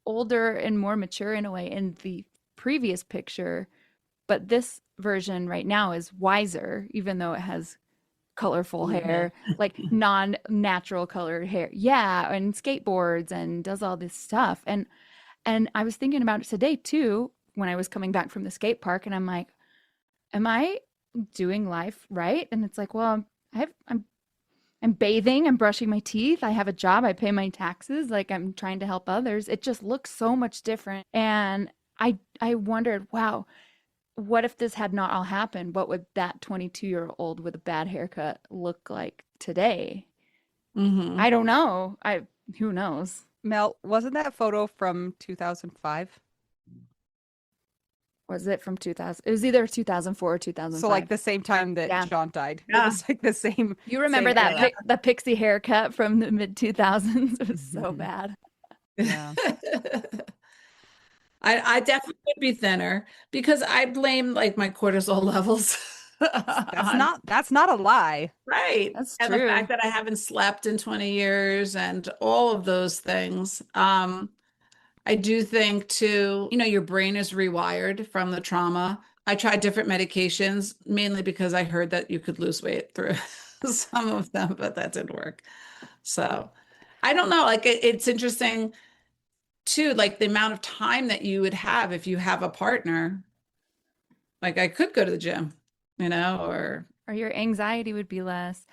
older and more mature in a way in the previous picture, but this version right now is wiser, even though it has colorful hair, like non-natural colored hair. Yeah, and skateboards and does all this stuff. And I was thinking about it today too when I was coming back from the skate park, and I'm like, am I doing life right? And it's like, well, I'm bathing, I'm brushing my teeth, I have a job, I pay my taxes, like I'm trying to help others. It just looks so much different. And I wondered, wow, what if this had not all happened? What would that 22-year-old with a bad haircut look like today? Hmm. I don't know. I Who knows? Mel, wasn't that photo from 2005? Was it from 2000? It was either 2004 or So like 2005. the same time that Yeah. John died. It Yeah. was like the same You remember same that era. the pixie haircut from the mid 2000s? It was so bad. Yeah. I definitely would be thinner because I blame like my cortisol levels That's on, not a lie. right. That's And the true. fact that I haven't slept in 20 years and all of those things. I do think too, your brain is rewired from the trauma. I tried different medications mainly because I heard that you could lose weight through some of them, but that didn't work. So I don't know. Like it's interesting too, like the amount of time that you would have if you have a partner. Like I could go to the gym, or Or your anxiety would be less.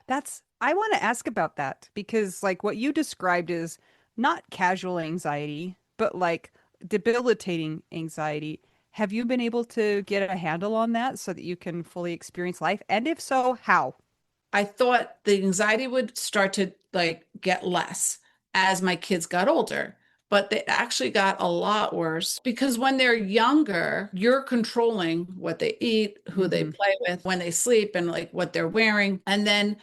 I want to ask about that because like what you described is not casual anxiety, but like debilitating anxiety. Have you been able to get a handle on that so that you can fully experience life? And if so, how? I thought the anxiety would start to like get less as my kids got older, but they actually got a lot worse because when they're younger, you're controlling what they eat, who they Hmm. play with, when they sleep, and like what they're wearing. And then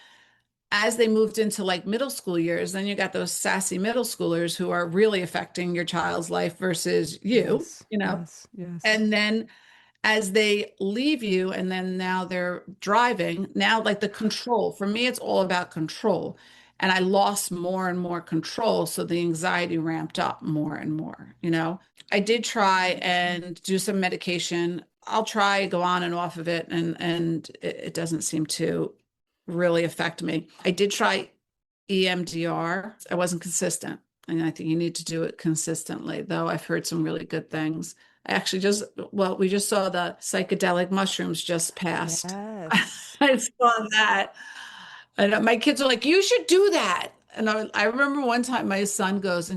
as they moved into like middle school years, then you got those sassy middle schoolers who are really affecting your child's life versus you, Yes, yes, yes. And then as they leave you and then now they're driving, now like the control, for me, it's all about control. And I lost more and more control. So the anxiety ramped up more and more. I did try and do some medication. I'll try go on and off of it and it doesn't seem to really affect me. I did try EMDR. I wasn't consistent. And I think you need to do it consistently, though I've heard some really good things. I actually we just saw the psychedelic mushrooms just passed. Yes. I saw that. And my kids are like, you should do that. And I remember one time my son goes,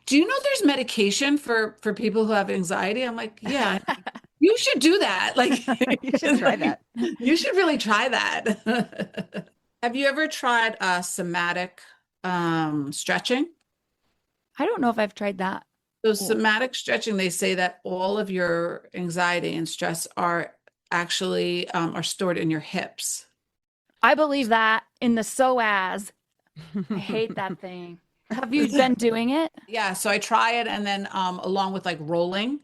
do you know there's medication for people who have anxiety? I'm like, yeah, you should do that. Like, You should try that. you should really try that. Have you ever tried somatic stretching? I don't know if I've tried that. So somatic stretching, they say that all of your anxiety and stress are actually are stored in your hips. I believe that in the psoas. I hate that thing. Have you been doing it? Yeah, so I try it and then along with like rolling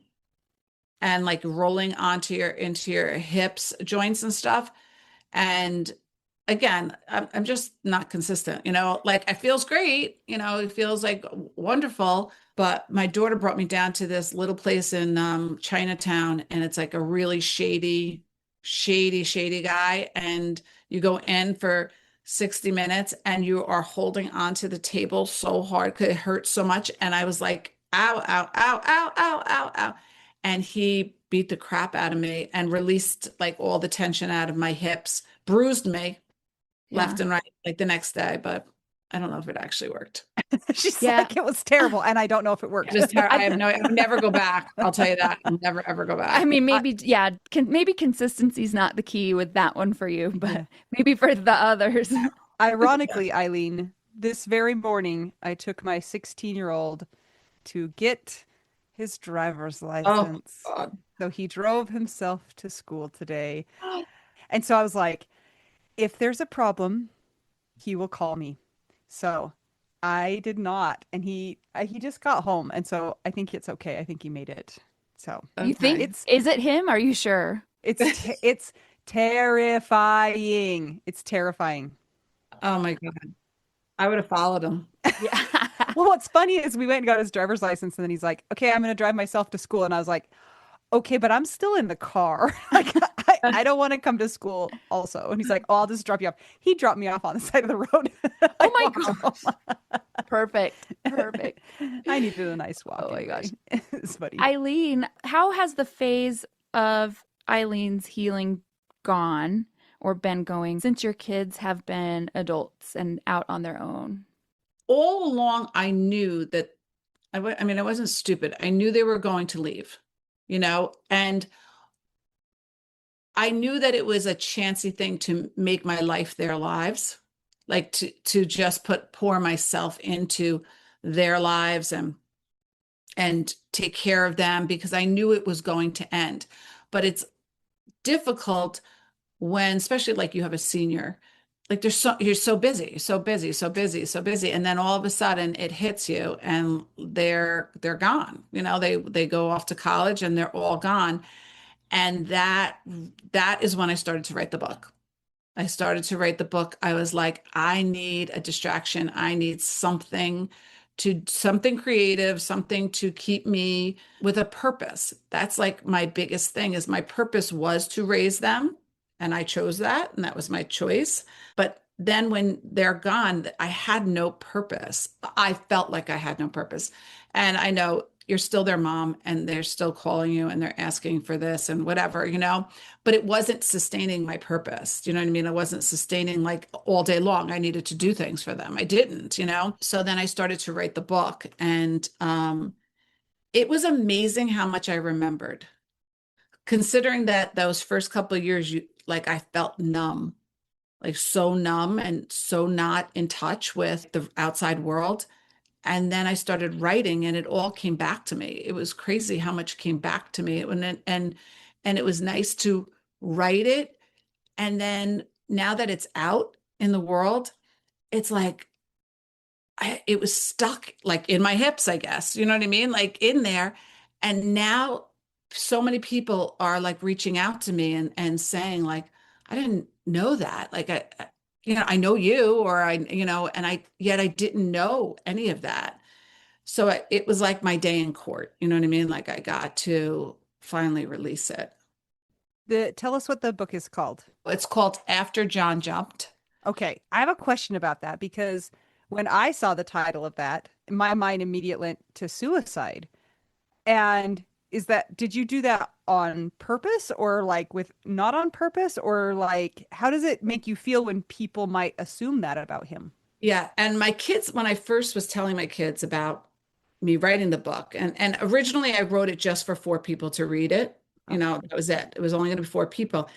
and like rolling onto your into your hips, joints and stuff. And again, I'm just not consistent, like it feels great, it feels like wonderful. But my daughter brought me down to this little place in Chinatown, and it's like a really shady guy. And you go in for 60 minutes and you are holding onto the table so hard because it hurts so much. And I was like, ow, ow, ow, ow, ow, ow, ow. And he beat the crap out of me and released like all the tension out of my hips, bruised me Yeah. left and right like the next day, but I don't know if it actually worked. She's Yeah. like, it was terrible, and I don't know if it worked. I would never go back. I'll tell you that. I'll never ever go back. I mean, maybe, yeah, maybe consistency is not the key with that one for you, but Yeah. maybe for the others. Ironically, Eileen, this very morning, I took my 16-year-old to get his driver's Oh license. God. So he drove himself to school today. And so I was like, if there's a problem, he will call me. So I did not, and he just got home, and so I think it's okay. I think he made it. So You think, Okay. it's is it him? Are you sure? it's terrifying. It's terrifying. Oh my God. I would have followed him. Yeah. Well, what's funny is we went and got his driver's license, and then he's like, "Okay, I'm going to drive myself to school," and I was like, "Okay, but I'm still in the car. Like, I don't want to come to school also." And he's like, "Oh, I'll just drop you off." He dropped me off on the side of the road. Oh I my walked home. gosh. Perfect. Perfect. I needed a nice Oh walk my anyway. gosh. It's funny. Eileen, how has the phase of Eileen's healing gone or been going since your kids have been adults and out on their own? All along, I knew that I mean, I wasn't stupid. I knew they were going to leave, and I knew that it was a chancy thing to make my life their lives, like to just pour myself into their lives and take care of them because I knew it was going to end. But it's difficult when, especially like you have a senior, like you're so busy, so busy, so busy, so busy, and then all of a sudden it hits you and they're gone. They go off to college and they're all gone. And that is when I started to write the book. I started to write the book. I was like, I need a distraction. I need something creative, something to keep me with a purpose. That's like my biggest thing is my purpose was to raise them. And I chose that, and that was my choice. But then when they're gone, I had no purpose. I felt like I had no purpose. And I know you're still their mom and they're still calling you and they're asking for this and whatever, but it wasn't sustaining my purpose. Do you know what I mean? I wasn't sustaining like all day long. I needed to do things for them. I didn't. So then I started to write the book, and it was amazing how much I remembered. Considering that those first couple of years, like I felt numb, like so numb and so not in touch with the outside world. And then I started writing and it all came back to me. It was crazy how much came back to me. And it was nice to write it. And then now that it's out in the world, it's like it was stuck like in my hips, I guess. You know what I mean? Like in there. And now so many people are like reaching out to me and saying like, I didn't know that. Like I know you, or and yet I didn't know any of that. So it was like my day in court. You know what I mean? Like I got to finally release it. Tell us what the book is called. It's called After John Jumped. Okay, I have a question about that because when I saw the title of that, my mind immediately went to suicide. And did you do that on purpose or like with not on purpose, or like how does it make you feel when people might assume that about him? Yeah. And my kids, when I first was telling my kids about me writing the book, and originally I wrote it just for four people to read it. That was it. It was only going to be four people.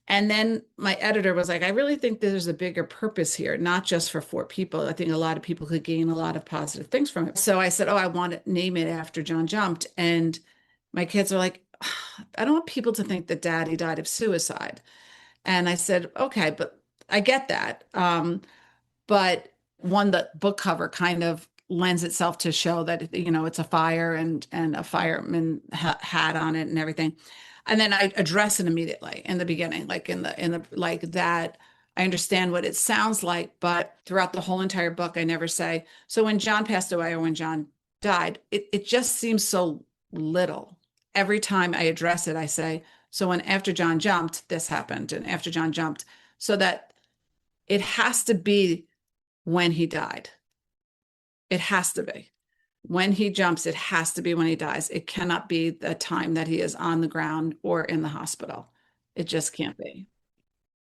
And then my editor was like, I really think there's a bigger purpose here, not just for four people. I think a lot of people could gain a lot of positive things from it. So I said, oh, I want to name it after John Jumped. And my kids are like, I don't want people to think that daddy died of suicide. And I said, okay, but I get that. But one, the book cover kind of lends itself to show that it's a fire and a fireman hat on it and everything. And then I address it immediately in the beginning, like in the like that. I understand what it sounds like, but throughout the whole entire book, I never say, so when John passed away or when John died, it just seems so little. Every time I address it, I say, so when after John jumped, this happened, and after John jumped, so that it has to be when he died. It has to be. When he jumps, it has to be when he dies. It cannot be the time that he is on the ground or in the hospital. It just can't be.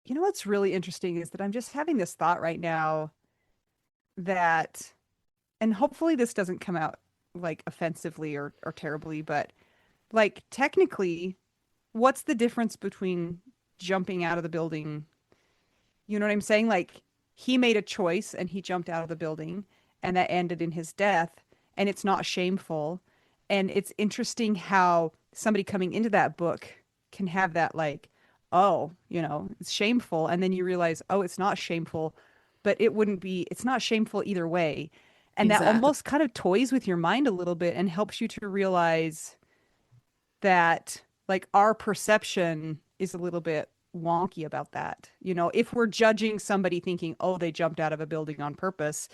You know what's really interesting is that I'm just having this thought right now that, and hopefully this doesn't come out like offensively or terribly, but like technically, what's the difference between jumping out of the building? You know what I'm saying? Like he made a choice and he jumped out of the building and that ended in his death. And it's not shameful. And it's interesting how somebody coming into that book can have that, like, oh, it's shameful. And then you realize, oh, it's not shameful, but it's not shameful either way. And that Exactly. almost kind of toys with your mind a little bit and helps you to realize that, like, our perception is a little bit wonky about that. If we're judging somebody thinking, oh, they jumped out of a building on purpose,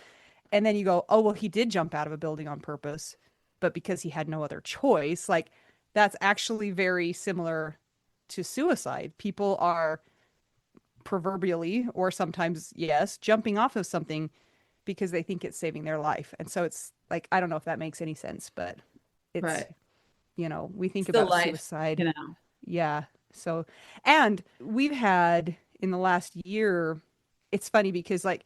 and then you go, oh, well, he did jump out of a building on purpose, but because he had no other choice, like, that's actually very similar to suicide. People are proverbially, or sometimes, yes, jumping off of something because they think it's saving their life. And so it's like, I don't know if that makes any sense, but it's, Right. we think Still about life, suicide. you know. Yeah. So, and we've had in the last year, it's funny because, like,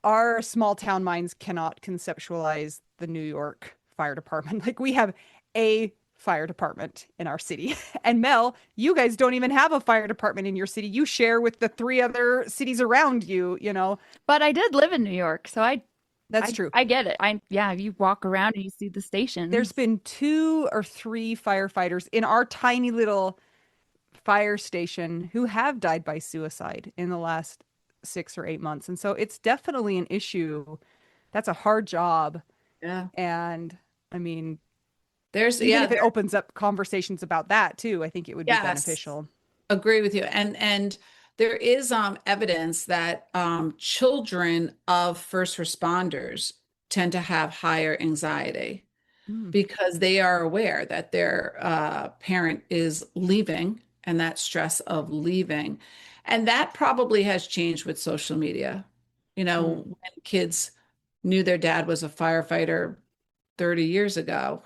our small town minds cannot conceptualize the New York Fire Department. Like, we have a fire department in our city. And Mel, you guys don't even have a fire department in your city. You share with the three other cities around you. But I did live in New York, so That's true. I get it. Yeah, you walk around and you see the There's stations. been 2 or 3 firefighters in our tiny little fire station who have died by suicide in the last 6 or 8 months. And so it's definitely an issue. That's a hard job. Yeah. And I mean, There's, even yeah, if it there, opens up conversations about that too, I think it would be yes. beneficial. Agree with you. And there is evidence that children of first responders tend to have higher anxiety Mm, because they are aware that their parent is leaving and that stress of leaving. And that probably has changed with social media. mm. When kids knew their dad was a firefighter 30 years ago,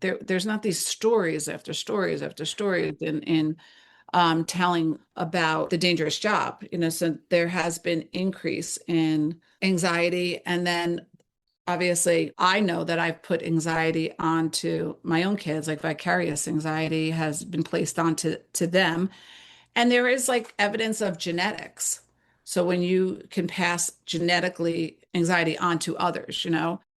there's not these stories after stories after stories in telling about the dangerous job. So there has been increase in anxiety. And then obviously I know that I've put anxiety onto my own kids, like vicarious anxiety has been placed onto them. And there is like evidence of genetics. So when you can pass genetically anxiety onto others,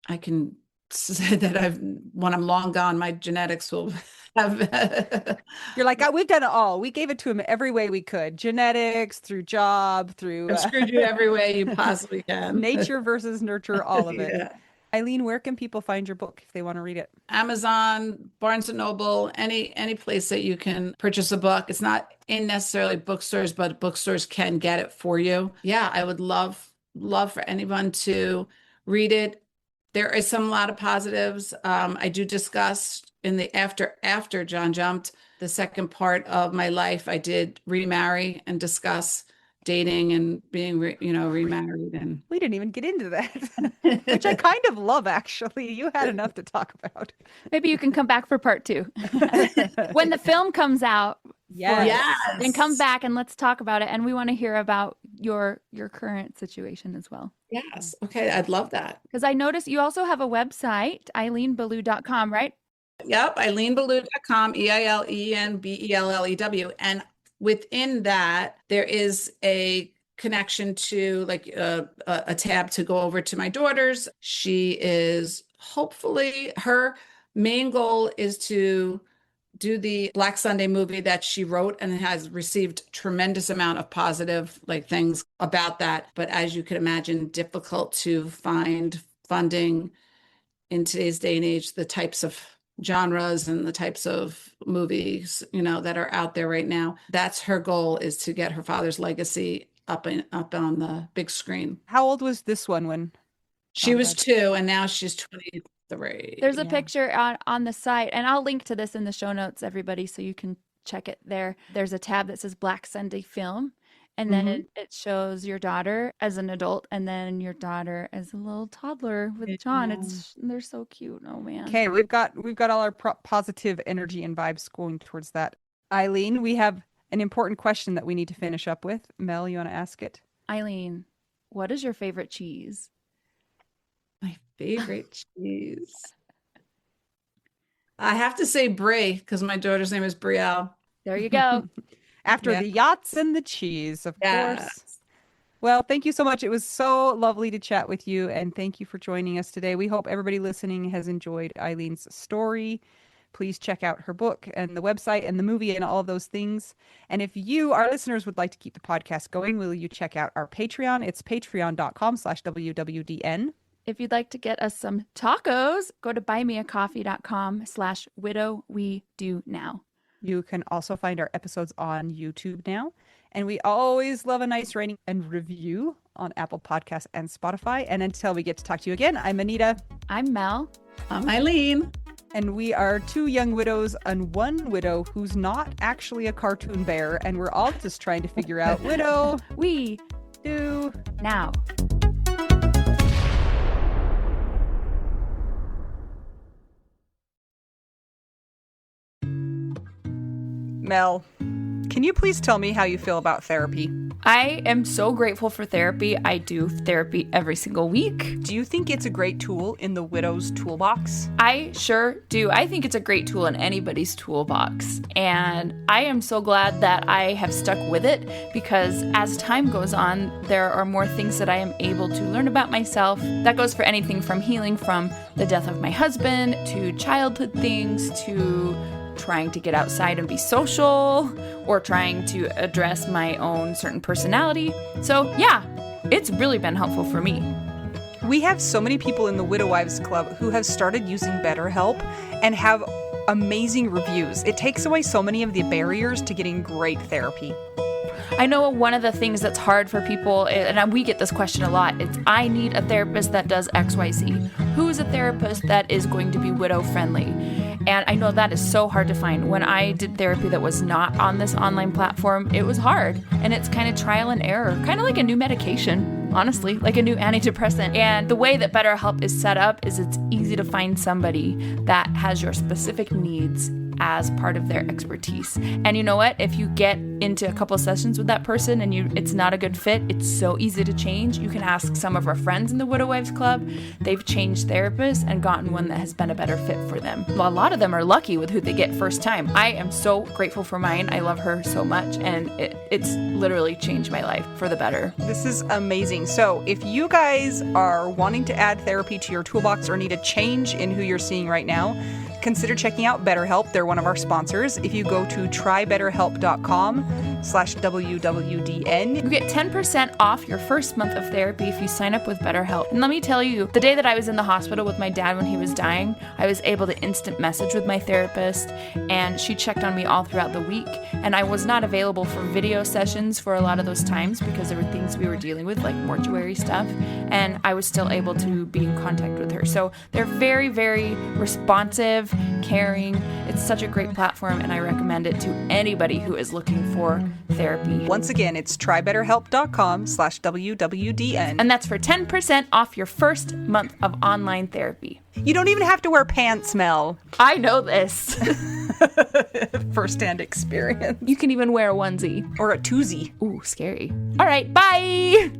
I can say that when I'm long gone, my genetics will have You're like, "Oh, we've done it all. We gave it to him every way we could. Genetics, through job, through I've screwed you every way you possibly can. nature versus nurture, all of it." Yeah. Eileen, where can people find your book if they want to read it? Amazon, Barnes and Noble, any place that you can purchase a book. It's not in necessarily bookstores, but bookstores can get it for you. Yeah, I would love for anyone to read it. There is a lot of positives. I do discuss in the after John jumped, the second part of my life, I did remarry and discuss dating and being remarried and We didn't even get into that, which I kind of love, actually. You had enough to talk about. Maybe you can come back for part 2. When the film comes out, Yes. then come yes. back and let's talk about it. And we want to hear about your current situation as well. Yes. Okay, I'd love that. Because I noticed you also have a website, eileenbellew.com, right? Yep, eileenbellew.com, EILENBELLEW. And within that, there is a connection to like a tab to go over to my daughter's. She is hopefully, her main goal is to do the Black Sunday movie that she wrote and has received tremendous amount of positive like things about that. But as you can imagine, difficult to find funding in today's day and age, the types of genres and the types of movies, that are out there right now. That's her goal, is to get her father's legacy up on the big screen. How old was this one when She John was died? 2 and now she's 23. There's a Yeah. picture on the site, and I'll link to this in the show notes, everybody, so you can check it there. There's a tab that says Black Sunday Film, and then Mhm. it shows your daughter as an adult, and then your daughter as a little toddler with John. Yeah. They're so cute. Oh man. Okay, we've got all our positive energy and vibes going towards that. Eileen, we have an important question that we need to finish up with. Mel, you want to ask it? Eileen, what is your favorite cheese? My favorite cheese. I have to say Brie because my daughter's name is Brielle. There you go. After Yeah. the yachts and the cheese, of course. Yes. Well, thank you so much. It was so lovely to chat with you, and thank you for joining us today. We hope everybody listening has enjoyed Eileen's story. Please check out her book and the website and the movie and all of those things. And if you, our listeners, would like to keep the podcast going, will you check out our Patreon? It's patreon.com/WWDN. If you'd like to get us some tacos, go to buymeacoffee.com/widow we do now. You can also find our episodes on YouTube now. And we always love a nice rating and review on Apple Podcasts and Spotify. And until we get to talk to you again, I'm Anita. I'm Mel. I'm Eileen. And we are two young widows and one widow who's not actually a cartoon bear. And we're all just trying to figure out widow We do now. Mel, can you please tell me how you feel about therapy? I am so grateful for therapy. I do therapy every single week. Do you think it's a great tool in the widow's toolbox? I sure do. I think it's a great tool in anybody's toolbox. And I am so glad that I have stuck with it because as time goes on, there are more things that I am able to learn about myself. That goes for anything from healing from the death of my husband to childhood things to trying to get outside and be social or trying to address my own certain personality. So yeah, it's really been helpful for me. We have so many people in the Widow Wives Club who have started using BetterHelp and have amazing reviews. It takes away so many of the barriers to getting great therapy. I know one of the things that's hard for people, and we get this question a lot, is I need a therapist that does XYZ. Who is a therapist that is going to be widow friendly? And I know that is so hard to find. When I did therapy that was not on this online platform, it was hard. And it's kind of trial and error, kind of like a new medication, honestly, like a new antidepressant. And the way that BetterHelp is set up is it's easy to find somebody that has your specific needs as part of their expertise. And you know what? If you get into a couple sessions with that person and it's not a good fit, it's so easy to change. You can ask some of our friends in the Widow Wives Club. They've changed therapists and gotten one that has been a better fit for them. Well, a lot of them are lucky with who they get first time. I am so grateful for mine. I love her so much, and it's literally changed my life for the better. This is amazing. So if you guys are wanting to add therapy to your toolbox or need a change in who you're seeing right now, consider checking out BetterHelp. They're one of our sponsors. If you go to trybetterhelp.com/WWDN, you get 10% off your first month of therapy if you sign up with BetterHelp. And let me tell you, the day that I was in the hospital with my dad when he was dying, I was able to instant message with my therapist, and she checked on me all throughout the week. And I was not available for video sessions for a lot of those times because there were things we were dealing with, like mortuary stuff, and I was still able to be in contact with her. So they're very, very responsive, caring. It's such a great platform, and I recommend it to anybody who is looking for therapy. Once again, it's trybetterhelp.com/WWDN. And that's for 10% off your first month of online therapy. You don't even have to wear pants, Mel. I know this. First-hand experience. You can even wear a onesie. Or a twosie. Ooh, scary. All right, bye!